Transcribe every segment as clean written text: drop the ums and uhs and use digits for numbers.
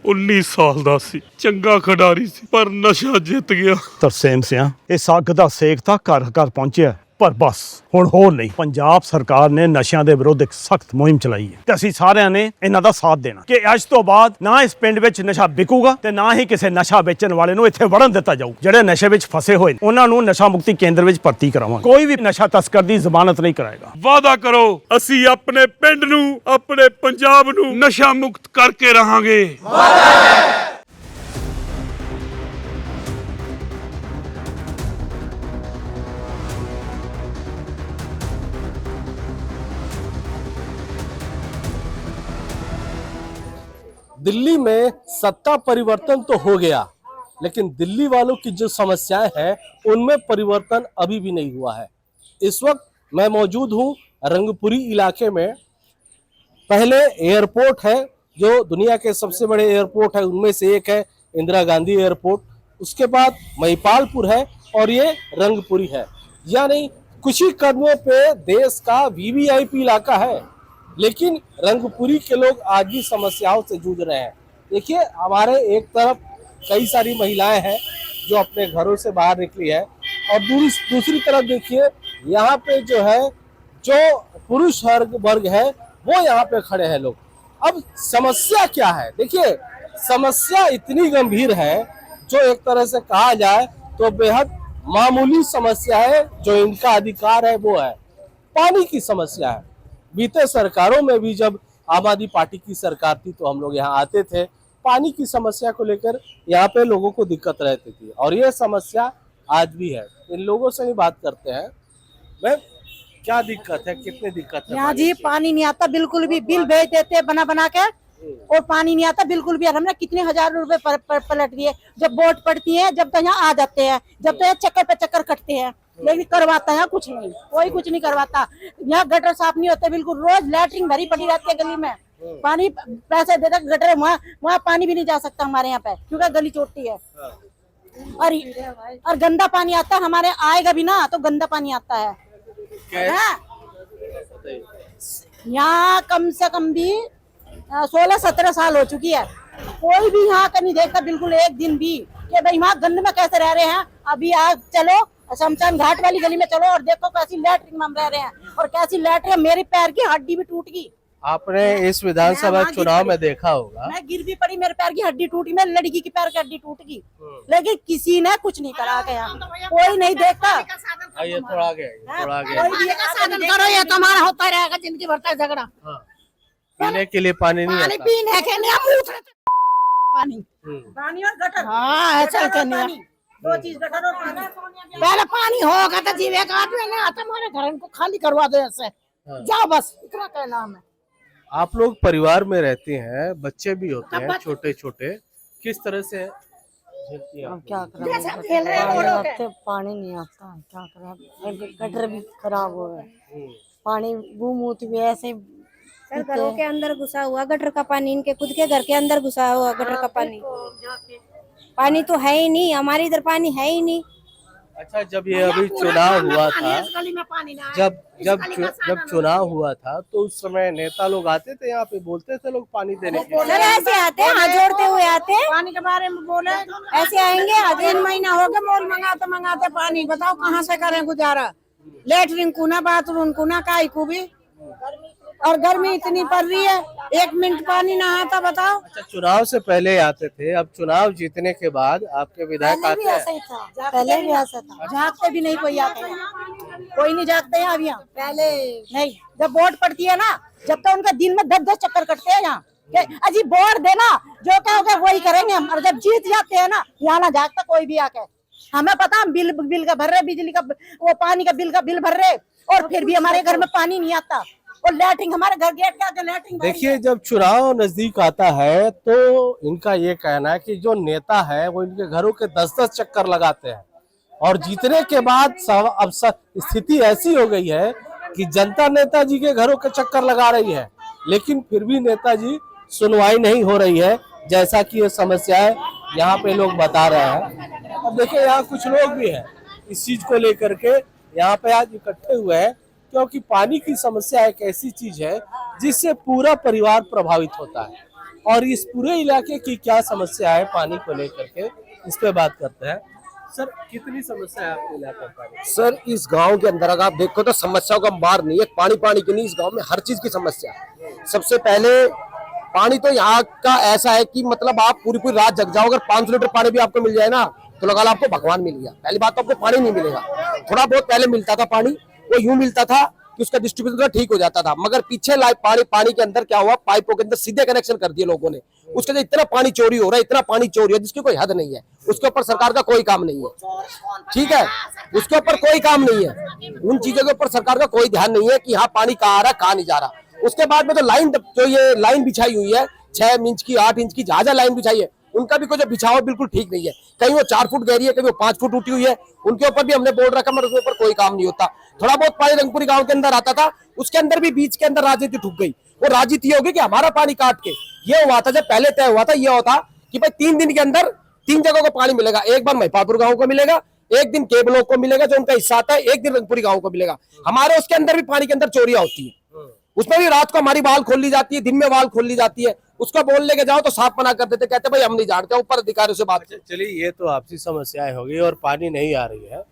19 ਸਾਲ ਦਾ ਸੀ, ਚੰਗਾ ਖਿਡਾਰੀ ਸੀ, ਪਰ ਨਸ਼ਾ ਜਿੱਤ ਗਿਆ। ਤਰਸੇਮ ਸਿਆ ਇਸ ਅੱਗ ਦਾ ਸੇਕ ਤਾਂ ਘਰ ਘਰ ਪਹੁੰਚਿਆ, ਪਰ ਬਸ ਹੁਣ ਹੋਰ ਨਹੀਂ। ਪੰਜਾਬ ਸਰਕਾਰ ਨੇ ਨਸ਼ਿਆਂ ਦੇ ਵਿਰੁੱਧ ਇੱਕ ਸਖਤ ਮੁਹਿੰਮ ਚਲਾਈ ਹੈ ਤੇ ਅਸੀਂ ਸਾਰਿਆਂ ਨੇ ਇਹਨਾਂ ਦਾ ਸਾਥ ਦੇਣਾ ਕਿ ਅੱਜ ਤੋਂ ਬਾਅਦ ਨਾ ਇਸ ਪਿੰਡ ਵਿੱਚ ਨਸ਼ਾ ਵਿਕੂਗਾ ਤੇ ਨਾ ਹੀ ਕਿਸੇ ਨਸ਼ਾ ਵੇਚਣ ਵਾਲੇ ਨੂੰ ਇੱਥੇ ਵੜਨ ਦਿੱਤਾ ਜਾਊ। ਜਿਹੜੇ ਨਸ਼ੇ ਵਿੱਚ ਫਸੇ ਹੋਏ ਨੇ ਉਹਨਾਂ ਨੂੰ ਨਸ਼ਾ ਮੁਕਤੀ ਕੇਂਦਰ ਵਿੱਚ ਭਰਤੀ ਕਰਾਵਾਂਗੇ। ਕੋਈ ਵੀ ਨਸ਼ਾ ਤਸਕਰ ਦੀ ਜ਼ਮਾਨਤ ਨਹੀਂ ਕਰਾਏਗਾ। ਵਾਅਦਾ ਕਰੋ, ਅਸੀਂ ਆਪਣੇ ਪਿੰਡ ਨੂੰ, ਆਪਣੇ ਪੰਜਾਬ ਨੂੰ ਨਸ਼ਾ ਮੁਕਤ ਕਰਕੇ ਰਹਾਂਗੇ। दिल्ली में सत्ता परिवर्तन तो हो गया, लेकिन दिल्ली वालों की जो समस्याएं हैं उनमें परिवर्तन अभी भी नहीं हुआ है। इस वक्त मैं मौजूद हूं रंगपुरी इलाके में। पहले एयरपोर्ट है जो दुनिया के सबसे बड़े एयरपोर्ट है उनमें से एक है, इंदिरा गांधी एयरपोर्ट। उसके बाद महिपालपुर है और ये रंगपुरी है। यानी कुछ ही कदमों पे देश का वीवीआईपी इलाका है, लेकिन रंगपुरी के लोग आज भी समस्याओं से जूझ रहे हैं। देखिए, हमारे एक तरफ कई सारी महिलाएं हैं जो अपने घरों से बाहर निकली है और दूसरी तरफ देखिए यहाँ पे जो है जो पुरुष वर्ग है वो यहाँ पे खड़े हैं लोग। अब समस्या क्या है? देखिए, समस्या इतनी गंभीर है जो एक तरह से कहा जाए तो बेहद मामूली समस्या है। जो इनका अधिकार है वो है पानी की समस्या है। बीते सरकारों में भी जब आम आदमी पार्टी की सरकार थी तो हम लोग यहाँ आते थे, पानी की समस्या को लेकर यहाँ पे लोगों को दिक्कत रहती थी और ये समस्या आज भी है। इन लोगों से ही बात करते हैं। मैम, क्या दिक्कत है, कितनी दिक्कत है? यहाँ जी पानी नहीं आता बिल्कुल भी। बिल भेज देते बना बना के और पानी नहीं आता बिल्कुल भी। हमने कितने हजार रुपए पलट दिए। जब वोट पड़ती है जब तो यहाँ आ जाते हैं, जब तो यहाँ चक्कर पे चक्कर कटते हैं, लेकिन करवाता है कुछ नहीं, कोई कुछ नहीं करवाता। यहाँ गटर साफ नहीं होते बिल्कुल। रोज लैट्रिन भरी पड़ी रहती है गली में। पानी पैसे देते गटर, वहाँ पानी भी नहीं जा सकता हमारे यहाँ पे क्योंकि गली चोटी है। और गंदा पानी आता है हमारे, आएगा भी ना तो गंदा पानी आता है। यहाँ कम से कम भी 16-17 साल हो चुकी है, कोई भी यहाँ का नहीं देखता बिल्कुल एक दिन भी कि भाई वहाँ गंद में कैसे रह रहे हैं। अभी आज चलो शमशान घाट वाली गली में चलो और देखो कैसी लैट्रिन में हम रह रहे हैं और कैसी लैट्रिन, मेरी पैर की हड्डी भी टूट गई। आपने इस विधानसभा चुनाव में देखा होगा, मैं गिर भी पड़ी, मेरे पैर की हड्डी टूटी, मेरी लड़की की पैर की हड्डी टूट गई, लेकिन किसी ने कुछ नहीं करा के यहाँ, कोई नहीं देखता। ये थोड़ा गया, थोड़ा गया। साधन करो, ये तो हमारा होता रहेगा जिंदगी भर तक झगड़ा। पीने के लिए पानी नहीं आता। पीने के लिए पानी और गटर। हाँ, ऐसा करने दो चीज, गटर और पानी। पहले पानी होगा तो जीवेगा, आदमी नहीं आता हमारे घर को खाली करवा दो ऐसे। जाओ बस, इतना कहना है। आप लोग परिवार में रहते हैं, बच्चे भी होते हैं छोटे छोटे, किस तरह से झेलती हैं? क्या करें, पानी नहीं आता, क्या करें, गटर भी खराब हो गए, पानी बूमूत भी ऐसे घरों के अंदर घुसा हुआ गटर का पानी, इनके खुद के घर के अंदर घुसा हुआ गटर का पानी। पानी तो है ही नहीं, हमारे इधर पानी है ही नहीं। अच्छा, जब ये अभी चुनाव हुआ था, जब चुनाव हुआ था तो उस समय नेता लोग आते थे यहाँ पे, बोलते थे लोग पानी देने के लिए? ऐसे आते हैं, हाथ जोड़ते हुए आते हैं, पानी के बारे में बोले ऐसे आएंगे। 3 महीना हो गया मोल मंगाते पानी, बताओ कहाँ से करें गुजारा। लेटरिन को ना, बाथरूम को ना, काई को भी, और गर्मी इतनी पड़ रही है, 1 मिनट पानी ना आता, बताओ। अच्छा, चुनाव से पहले आते थे, अब चुनाव जीतने के बाद आपके विधायक आते हैं? ऐसा ही था, पहले भी ऐसा था। झाँकते भी नहीं कोई आता, कोई नहीं झाँकते यहाँ। अब यहाँ पहले नहीं, जब वोट पड़ती है ना, जब तक उनका दिन में 10-10 चक्कर कटते हैं यहाँ, अजी वोट देना जो कहोगे वही करेंगे हम। और जब जीत जाते हैं ना, यहाँ ना झाँकता कोई भी आके। हमें पता, हम बिल का भर रहे, बिजली का वो पानी का बिल भर रहे, और फिर भी हमारे घर में पानी नहीं आता। और लैट्रिन हमारे घर गेट के आगे लैट्रिन। देखिए, जब चुनाव नजदीक आता है तो इनका ये कहना है कि जो नेता है वो इनके घरों के 10-10 चक्कर लगाते हैं, और जीतने के बाद अब स्थिति ऐसी हो गई है कि जनता नेताजी के घरों के चक्कर लगा रही है, लेकिन फिर भी नेताजी सुनवाई नहीं हो रही है, जैसा कि ये समस्याएं यहाँ पे लोग बता रहे हैं। अब देखिए, यहाँ कुछ लोग भी हैं इस चीज को लेकर के यहाँ पे आज इकट्ठे हुए हैं, क्योंकि पानी की समस्या एक ऐसी चीज है जिससे पूरा परिवार प्रभावित होता है। और इस पूरे इलाके की क्या समस्या है पानी को लेकर के, इस पे बात करते हैं। सर, कितनी समस्या है आपके इलाके में पानी? सर, इस गांव के अंदर अगर आप देखो तो समस्याओं का अंबार नहीं है। पानी पानी की नहीं, इस गांव में हर चीज की समस्या है। सबसे पहले पानी तो यहाँ का ऐसा है कि मतलब आप पूरी पूरी रात जग जाओ, अगर 500 लीटर पानी भी आपको मिल जाए ना तो लगा लो आपको भगवान मिल गया। पहली बात तो आपको पानी नहीं मिलेगा। थोड़ा बहुत पहले मिलता था पानी, वो यूं मिलता था कि उसका डिस्ट्रीब्यूशन थोड़ा ठीक हो जाता था, मगर पीछे पानी के अंदर क्या हुआ, पाइपों के अंदर सीधे कनेक्शन कर दिए लोगों ने। उसके अंदर इतना पानी चोरी हो रहा है, इतना पानी चोरी है जिसकी कोई हद नहीं है। उसके ऊपर सरकार का कोई काम नहीं है, ठीक है, उसके ऊपर कोई काम नहीं है। उन चीजों के ऊपर सरकार का कोई ध्यान नहीं है कि हाँ पानी कहाँ आ रहा है कहाँ नहीं जा रहा। उसके बाद में तो लाइन, जो ये लाइन बिछाई हुई है 6 इंच की 8 इंच की, जहां लाइन बिछाई है उनका भी कोई बिछाव बिल्कुल ठीक नहीं है। कहीं वो 4 फुट गहरी है, कहीं वो 5 फुट उठी हुई है, उनके ऊपर भी हमने बोर्ड रखा मगर उसके ऊपर कोई काम नहीं होता। थोड़ा बहुत पानी रंगपुरी गांव के अंदर आता था, उसके अंदर भी बीच के अंदर राजनीति ठुक गई। वो राजनीति होगी कि हमारा पानी काट के, ये हुआ था जब पहले तय हुआ था, ये होता कि भाई 3 दिन के अंदर 3 जगहों को पानी मिलेगा। एक बार महिपालपुर गांव को मिलेगा, एक दिन के ब्लॉक को मिलेगा जो उनका हिस्सा आता है, एक दिन रंगपुरी गांव को मिलेगा। हमारे उसके अंदर भी पानी के अंदर चोरियां होती है, उसमें भी रात को हमारी वाल खोल ली जाती है, दिन में वाल खोल ली जाती है। उसको बोलने के जाओ तो साफ मना कर देते, कहते भाई हम नहीं जानते, ऊपर अधिकारियों से बात। चलिए, ये तो आपसी समस्याएं होगी और पानी नहीं आ रही है।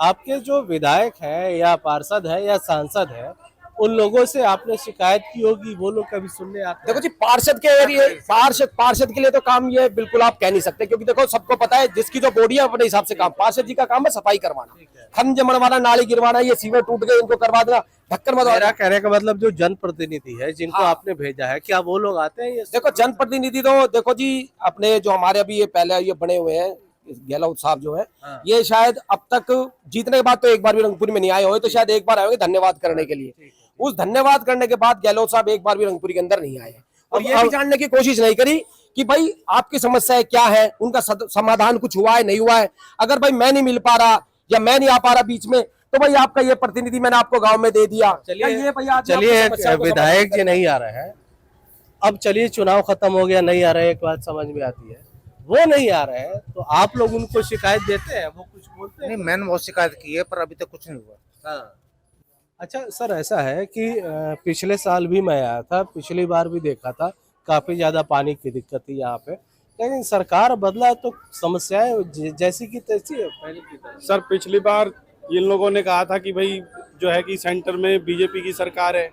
आपके जो विधायक है या पार्षद है या सांसद है, उन लोगों से आपने शिकायत की होगी, वो लोग कभी सुनने आते? देखो जी, पार्षद के एरिए पार्षद के लिए तो काम ये बिल्कुल आप कह नहीं सकते, क्योंकि देखो सबको पता है जिसकी जो बॉडी है अपने हिसाब से काम। पार्षद जी का काम है सफाई करवाना, खन जमवाना, नाली गिरवाना, ये सीवर टूट गए इनको करवा देना, ढक्कन मेरा मरवा। कहने का मतलब जो जनप्रतिनिधि है जिनको आपने भेजा है, क्या वो लोग आते हैं? ये देखो जनप्रतिनिधि तो देखो जी, अपने जो हमारे अभी ये पहले ये बने हुए हैं गहलोत साहब जो है, ये शायद अब तक जीतने के बाद तो एक बार भी रंगपुरी में नहीं आए हुए, तो शायद एक बार आए होंगे धन्यवाद करने के लिए। उस धन्यवाद करने के बाद गहलोत साहब एक बार भी रंगपुरी के अंदर नहीं आए और ये भी जानने की कोशिश नहीं करी कि भाई आपकी समस्या क्या है, उनका समाधान कुछ हुआ है नहीं हुआ है। अगर भाई मैं नहीं मिल पा रहा या मैं नहीं आ पा रहा बीच में, तो भाई आपका ये प्रतिनिधि मैंने आपको गांव में दे दिया। चलिए, विधायक जी नहीं आ रहे हैं, अब चलिए चुनाव खत्म हो गया, नहीं आ रहे, एक बात समझ में आती है, वो नहीं आ रहे हैं तो आप लोग उनको शिकायत देते हैं, वो कुछ बोलते हैं? नहीं, मैंने बहुत शिकायत की है पर अभी तक कुछ नहीं हुआ। हाँ। अच्छा सर, ऐसा है कि पिछले साल भी मैं आया था, पिछली बार भी देखा था, काफी ज्यादा पानी की दिक्कत थी यहाँ पे, लेकिन सरकार बदला तो समस्याएं जैसी की तैसी है पहले की तरह। सर, पिछली बार इन लोगों ने कहा था कि भाई जो है कि सेंटर में बीजेपी की सरकार है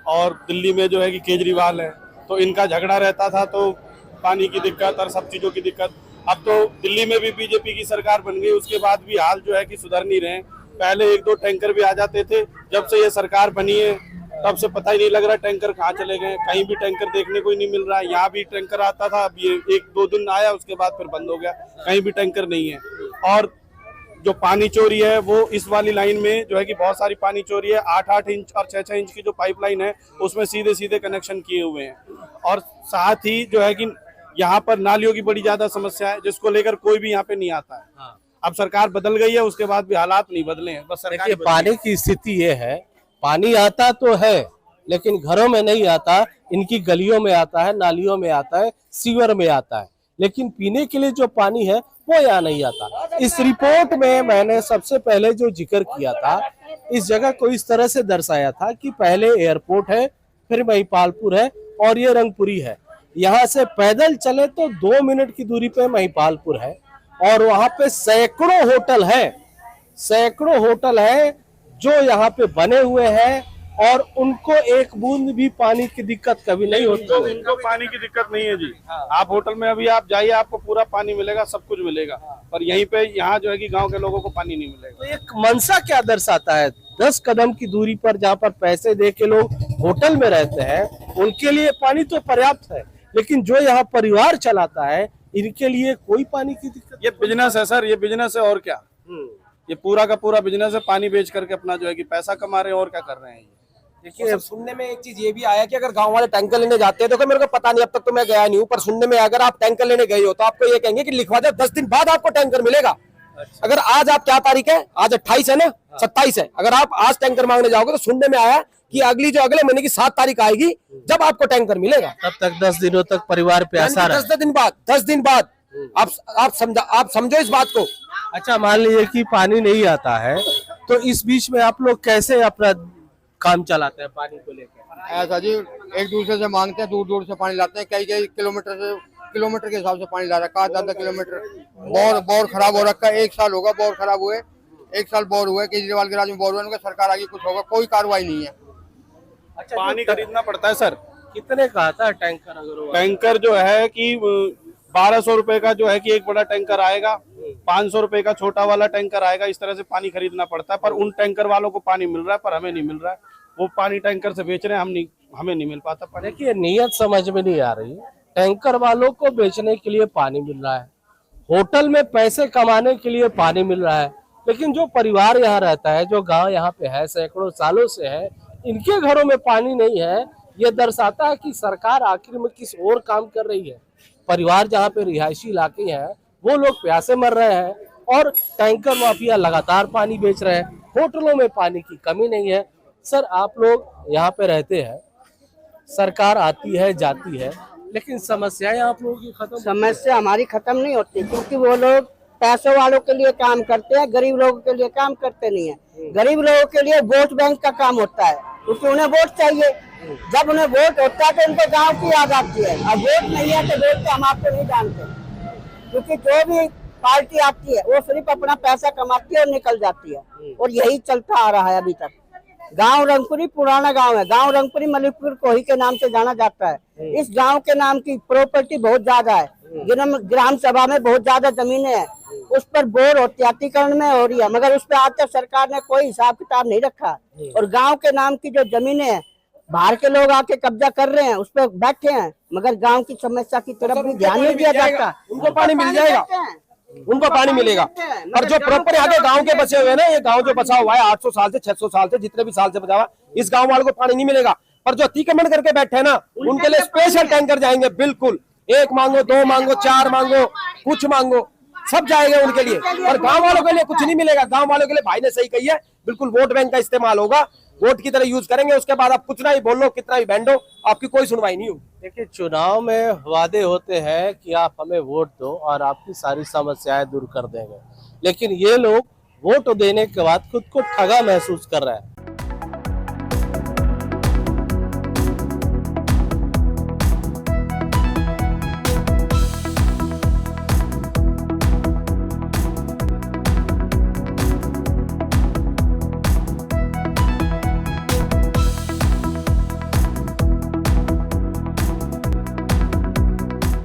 और दिल्ली में जो है कि केजरीवाल है, तो इनका झगड़ा रहता था, तो पानी की दिक्कत और सब चीज़ों की दिक्कत। अब तो दिल्ली में भी बीजेपी की सरकार बन गई, उसके बाद भी हाल जो है कि सुधर नहीं रहे। पहले 1-2 टैंकर भी आ जाते थे, जब से ये सरकार बनी है तब से पता ही नहीं लग रहा टैंकर कहाँ चले गए। कहीं भी टैंकर देखने को ही नहीं मिल रहा है। यहाँ भी टैंकर आता था, अब ये 1-2 दिन आया, उसके बाद फिर बंद हो गया, कहीं भी टैंकर नहीं है। और जो पानी चोरी है वो इस वाली लाइन में जो है कि बहुत सारी पानी चोरी है। 8-8 इंच और 6-6 इंच की जो पाइपलाइन है उसमें सीधे सीधे कनेक्शन किए हुए हैं। और साथ ही जो है कि यहाँ पर नालियों की बड़ी ज्यादा समस्या है, जिसको लेकर कोई भी यहाँ पे नहीं आता है। हाँ। अब सरकार बदल गई है, उसके बाद भी हालात नहीं बदले हैं, बस सरकार देखिए, पानी की स्थिति ये है, पानी आता तो है लेकिन घरों में नहीं आता, इनकी गलियों में आता है, नालियों में आता है, सीवर में आता है, लेकिन पीने के लिए जो पानी है वो यहाँ नहीं आता। इस रिपोर्ट में मैंने सबसे पहले जो जिक्र किया था, इस जगह को इस तरह से दर्शाया था कि पहले एयरपोर्ट है, फिर महिपालपुर है और ये रंगपुरी है। यहाँ से पैदल चले तो 2 मिनट की दूरी पे महिपालपुर है और वहां पे सैकड़ों होटल है जो यहाँ पे बने हुए हैं और उनको एक बूंद भी पानी की दिक्कत कभी नहीं होती। इनको पानी की दिक्कत नहीं है जी। आप होटल में अभी आप जाइए, आपको पूरा पानी मिलेगा, सब कुछ मिलेगा, पर यहीं पे यहाँ जो है कि गांव के लोगों को पानी नहीं मिलेगा। तो एक मनसा क्या दर्शाता है? 10 कदम की दूरी पर जहाँ पर पैसे दे के लोग होटल में रहते हैं उनके लिए पानी तो पर्याप्त है, लेकिन जो यहाँ परिवार चलाता है इनके लिए कोई पानी की दिक्कत। ये बिजनेस है सर, ये बिजनेस है और क्या। ये पूरा का पूरा बिजनेस है, पानी बेच करके अपना जो है कि पैसा कमा रहे हैं और क्या कर रहे हैं। देखिए, सुनने में एक चीज ये भी आया कि अगर गांव वाले टैंकर लेने जाते हैं, देखो मेरे को पता नहीं, अब तक तो मैं गया नहीं हूँ, पर सुनने में अगर आप टैंकर लेने गए हो तो आपको ये कहेंगे कि लिखवा दे, 10 दिन बाद आपको टैंकर मिलेगा। अगर आज आप, क्या तारीख है आज, 28 है ना, 27 है, अगर आप आज टैंकर मांगने जाओगे तो सुनने में आया कि अगले महीने की 7 तारीख आएगी जब आपको टैंकर मिलेगा। तब तक 10 दिनों तक परिवार प्यासा रहे। 10 दिन बाद आप समझो इस बात को। अच्छा, मान लीजिए कि पानी नहीं आता है तो इस बीच में आप लोग कैसे अपना काम चलाते हैं पानी को लेकर? ऐसा जी, एक दूसरे से मांगते हैं, दूर दूर से पानी लाते हैं, कई कई किलोमीटर के हिसाब से पानी ला रहा है, 7 किलोमीटर। बोर खराब हो रखा है, 1 साल होगा बोर खराब हुए, 1 साल बोर हुए, केजरीवाल के राज में बोर हुए, उनका सरकार आगे कुछ होगा, कोई कार्रवाई नहीं है। अच्छा, पानी खरीदना पड़ता है सर। कितने का आता है टैंकर? अगर वो टैंकर जो है कि 1200 रुपए का जो है कि एक बड़ा टैंकर आएगा, 500 रुपए का छोटा वाला टैंकर आएगा, इस तरह से पानी खरीदना पड़ता है। पर उन टैंकर वालों को पानी मिल रहा है, पर हमें नहीं मिल रहा है। वो पानी टैंकर से बेच रहे हैं, हमें नहीं मिल पाता पानी। देखिए, नियत समझ में नहीं आ रही। टैंकर वालों को बेचने के लिए पानी मिल रहा है, होटल में पैसे कमाने के लिए पानी मिल रहा है, लेकिन जो परिवार यहाँ रहता है, जो गांव यहाँ पे है, सैकड़ों सालों से है, इनके घरों में पानी नहीं है। ये दर्शाता है कि सरकार आखिर में किस और काम कर रही है। परिवार जहाँ पे रिहायशी इलाके हैं, वो लोग प्यासे मर रहे हैं और टैंकर माफिया लगातार पानी बेच रहे हैं। होटलों में पानी की कमी नहीं है। सर, आप लोग यहाँ पे रहते हैं, सरकार आती है जाती है, लेकिन समस्याएं आप लोगों की खत्म? समस्या हमारी खत्म नहीं होती, क्योंकि वो लोग पैसों वालों के लिए काम करते हैं, गरीब लोगों के लिए काम करते नहीं है। गरीब लोगों के लिए वोट बैंक का काम होता है, क्योंकि उन्हें वोट चाहिए। जब उन्हें वोट होता है तो उनको गांव की याद आती है। अब वोट नहीं है तो वोट तो हम आपको नहीं जानते, क्योंकि जो भी पार्टी आती है वो सिर्फ अपना पैसा कमाती है और निकल जाती है, और यही चलता आ रहा है अभी तक। गांव रंगपुरी पुराना गांव है। गांव रंगपुरी मलिकपुर कोही के नाम से जाना जाता है। इस गांव के नाम की प्रॉपर्टी बहुत ज्यादा है, ग्राम सभा में बहुत ज्यादा जमीनें हैं, उस पर बोर अत्याधिकरण में हो रही है, मगर उस पर आज तक सरकार ने कोई हिसाब किताब नहीं रखा। और गांव के नाम की जो जमीनें हैं, बाहर के लोग आके कब्जा कर रहे हैं, उस पर बैठे हैं, मगर गांव की समस्या की तरफ भी ध्यान नहीं दिया जाता। उनको पानी मिल जाएगा, उनको पानी मिलेगा। और जो प्रॉपर यहाँ के गांव के बचे हुए हैं ना, ये गांव जो बचा हुआ है 800 साल से 600 साल से, जितने भी साल से बचा हुआ, इस गांव वालों को पानी नहीं मिलेगा। पर जो अतिक्रमण करके बैठे हैं ना, उनके लिए स्पेशल टैंकर जाएंगे। बिल्कुल, 1 मांगो, 2 मांगो, 4 मांगो, कुछ मांगो, सब जाएगा उनके लिए। और गांव वालों के लिए कुछ नहीं मिलेगा। गांव वालों के लिए भाई ने सही कही है, बिल्कुल वोट बैंक का इस्तेमाल होगा, वोट की तरह यूज करेंगे। उसके बाद आप कुछ ना ही बोल लो, कितना भी बैंड हो, आपकी कोई सुनवाई नहीं होगी। देखिए, चुनाव में वादे होते हैं कि आप हमें वोट दो और आपकी सारी समस्याएं दूर कर देंगे, लेकिन ये लोग वोट देने के बाद खुद को ठगा महसूस कर रहे हैं।